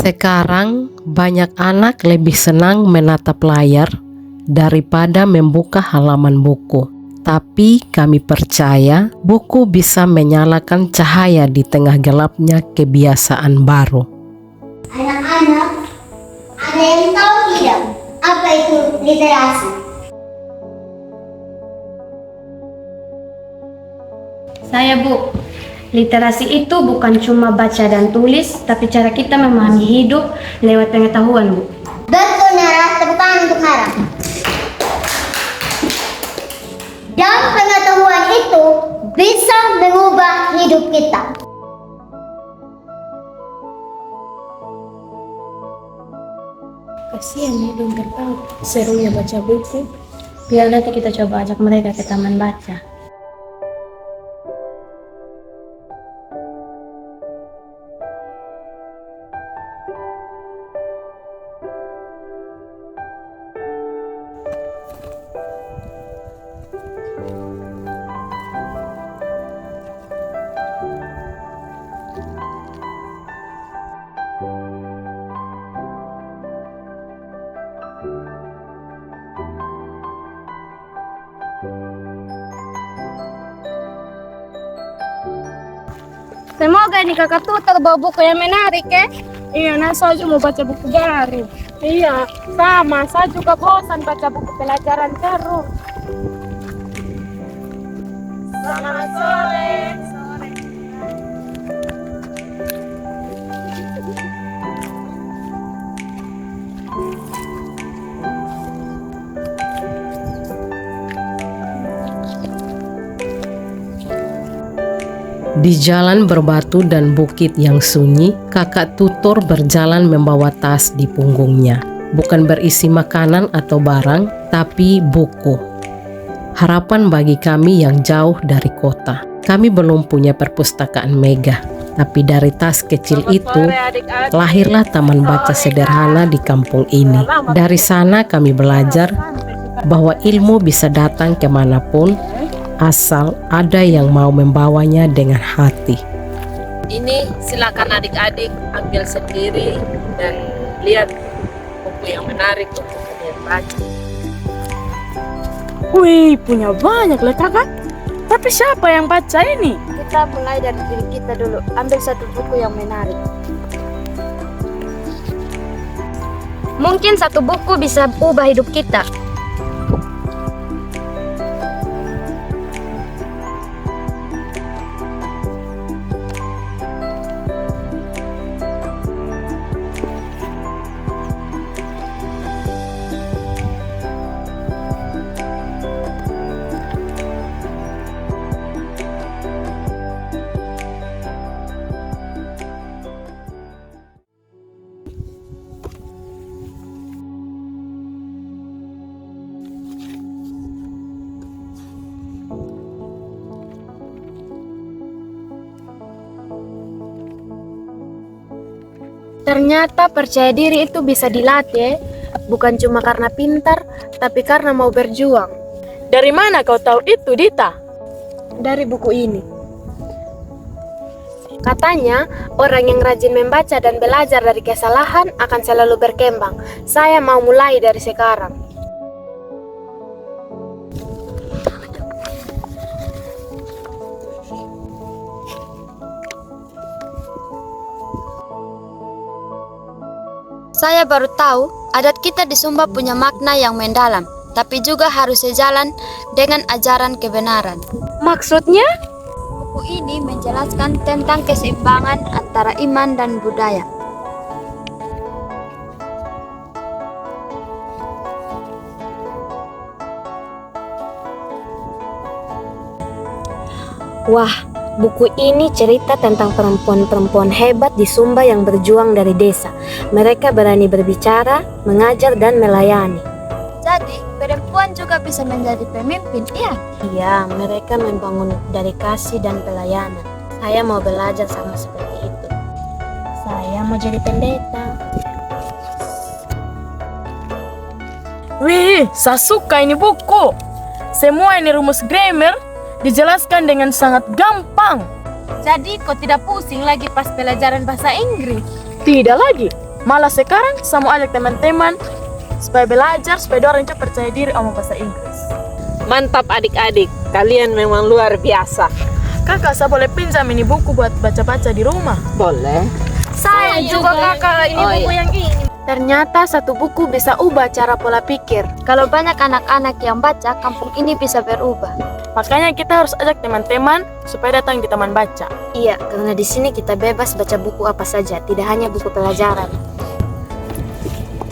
Sekarang banyak anak lebih senang menatap layar daripada membuka halaman buku. Tapi kami percaya buku bisa menyalakan cahaya di tengah gelapnya kebiasaan baru. Anak-anak, ada yang tahu tidak apa itu literasi? Saya, Bu. Literasi itu bukan cuma baca dan tulis, tapi cara kita memahami hidup lewat pengetahuan, Bu. Betul, Nara. Tepuk tangan untuk Nara. Dan pengetahuan itu bisa mengubah hidup kita. Kasihan ya, belum tahu serunya baca buku. Biar nanti kita coba ajak mereka ke taman baca. Semoga nih kakak tutor bawa buku yang menarik ya. Iya, nah saya mau baca buku baru. Iya, sama. Saya juga bosan baca buku pelajaran terus. Selamat sore. Di jalan berbatu dan bukit yang sunyi, kakak tutor berjalan membawa tas di punggungnya. Bukan berisi makanan atau barang, tapi buku. Harapan bagi kami yang jauh dari kota. Kami belum punya perpustakaan megah, tapi dari tas kecil itu lahirlah taman baca sederhana di kampung ini. Dari sana kami belajar bahwa ilmu bisa datang kemanapun, asal ada yang mau membawanya dengan hati. Ini silakan adik-adik ambil sendiri dan lihat buku yang menarik untuk kalian baca. Wih, punya banyak loh kakak. Tapi siapa yang baca ini? Kita mulai dari diri kita dulu. Ambil satu buku yang menarik. Mungkin satu buku bisa ubah hidup kita. Ternyata percaya diri itu bisa dilatih, bukan cuma karena pintar, tapi karena mau berjuang. Dari mana kau tahu itu, Dita? Dari buku ini. Katanya, orang yang rajin membaca dan belajar dari kesalahan akan selalu berkembang. Saya mau mulai dari sekarang. Saya baru tahu adat kita di Sumba punya makna yang mendalam, tapi juga harus sejalan dengan ajaran kebenaran. Maksudnya? Buku ini menjelaskan tentang keseimbangan antara iman dan budaya. Wah, buku ini cerita tentang perempuan-perempuan hebat di Sumba yang berjuang dari desa. Mereka berani berbicara, mengajar, dan melayani. Jadi, perempuan juga bisa menjadi pemimpin, iya? Iya, mereka membangun dari kasih dan pelayanan. Saya mau belajar sama seperti itu. Saya mau jadi pendeta. Wih, saya suka ini buku. Semua ini rumus grammar dijelaskan dengan sangat gampang. Jadi, kau tidak pusing lagi pas pelajaran bahasa Inggris? Tidak lagi. Malah sekarang saya mau ajak teman-teman supaya belajar, supaya orang cepat percaya diri ngomong bahasa Inggris. Mantap adik-adik, kalian memang luar biasa. Kakak, saya boleh pinjam ini buku buat baca-baca di rumah? Boleh. Saya juga kakak, ini buku yang ini. Ternyata satu buku bisa ubah cara pola pikir. Kalau banyak anak-anak yang baca, kampung ini bisa berubah. Makanya kita harus ajak teman-teman supaya datang di taman baca. Iya, karena di sini kita bebas baca buku apa saja, tidak hanya buku pelajaran.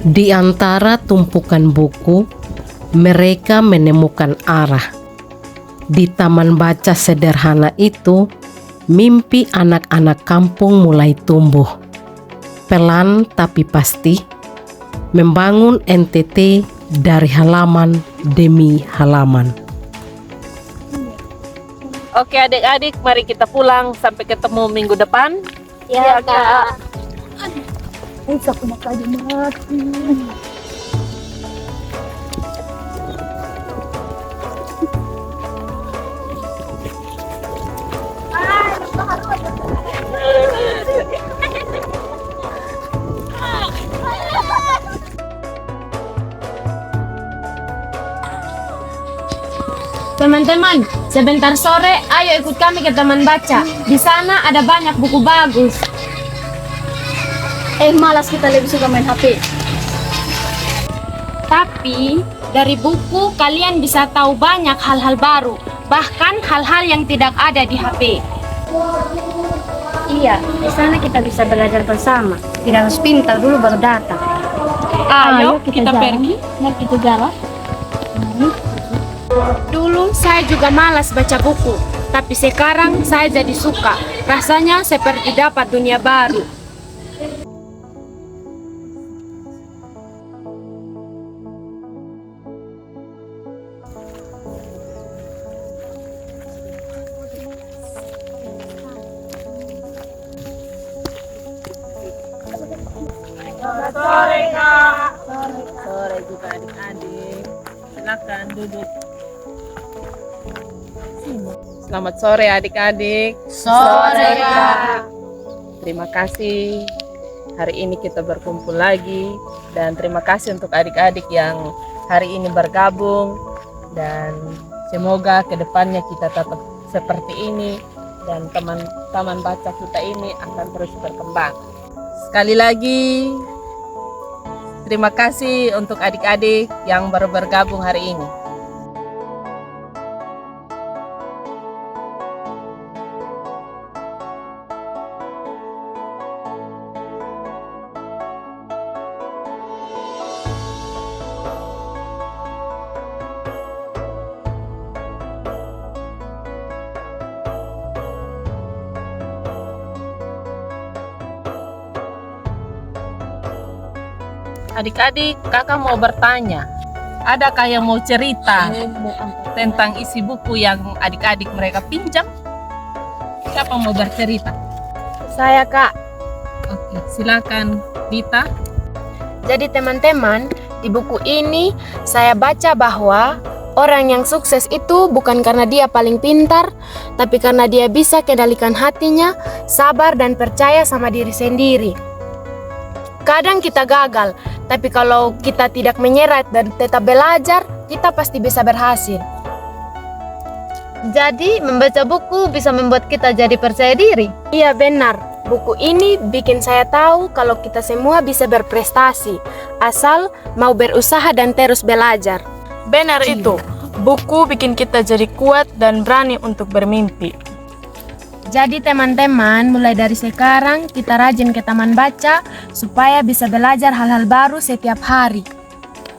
Di antara tumpukan buku, mereka menemukan arah. Di taman baca sederhana itu, mimpi anak-anak kampung mulai tumbuh. Pelan tapi pasti, membangun NTT dari halaman demi halaman. Oke adik-adik, mari kita pulang. Sampai ketemu minggu depan. Iya, Kak. Saya punya kayu mati. Teman-teman, sebentar sore ayo ikut kami ke taman baca. Di sana ada banyak buku bagus. Malas kita lebih suka main HP. Tapi dari buku kalian bisa tahu banyak hal-hal baru, bahkan hal-hal yang tidak ada di HP. Iya, di sana kita bisa belajar bersama. Tidak harus pintar dulu baru datang. Ayo kita pergi. Mari kita jalan. Dulu saya juga malas baca buku, tapi sekarang saya jadi suka. Rasanya seperti dapat dunia baru. Sore juga adik-adik. Silakan duduk. Selamat sore adik-adik. Sore, Kak. Terima kasih. Hari ini kita berkumpul lagi. Dan terima kasih untuk adik-adik yang hari ini bergabung. Dan semoga kedepannya kita tetap seperti ini. Dan taman baca kita ini akan terus berkembang. Sekali lagi, terima kasih untuk adik-adik yang baru bergabung hari ini. Adik-adik, kakak mau bertanya, adakah yang mau cerita tentang isi buku yang adik-adik mereka pinjam? Siapa mau bercerita? Saya, Kak. Oke, silakan Dita. Jadi teman-teman, di buku ini saya baca bahwa orang yang sukses itu bukan karena dia paling pintar, tapi karena dia bisa kendalikan hatinya, sabar dan percaya sama diri sendiri. Kadang kita gagal, tapi kalau kita tidak menyerah dan tetap belajar, kita pasti bisa berhasil. Jadi, membaca buku bisa membuat kita jadi percaya diri. Iya benar, buku ini bikin saya tahu kalau kita semua bisa berprestasi, asal mau berusaha dan terus belajar. Benar itu, buku bikin kita jadi kuat dan berani untuk bermimpi. Jadi teman-teman, mulai dari sekarang kita rajin ke taman baca supaya bisa belajar hal-hal baru setiap hari.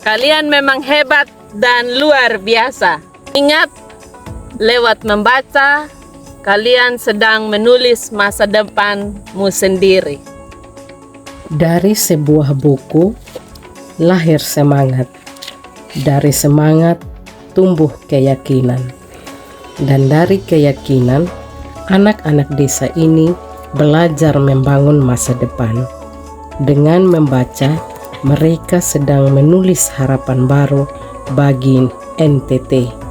Kalian memang hebat dan luar biasa. Ingat, lewat membaca, kalian sedang menulis masa depanmu sendiri. Dari sebuah buku lahir semangat. Dari semangat tumbuh keyakinan. Dan dari keyakinan, anak-anak desa ini belajar membangun masa depan. Dengan membaca, mereka sedang menulis harapan baru bagi NTT.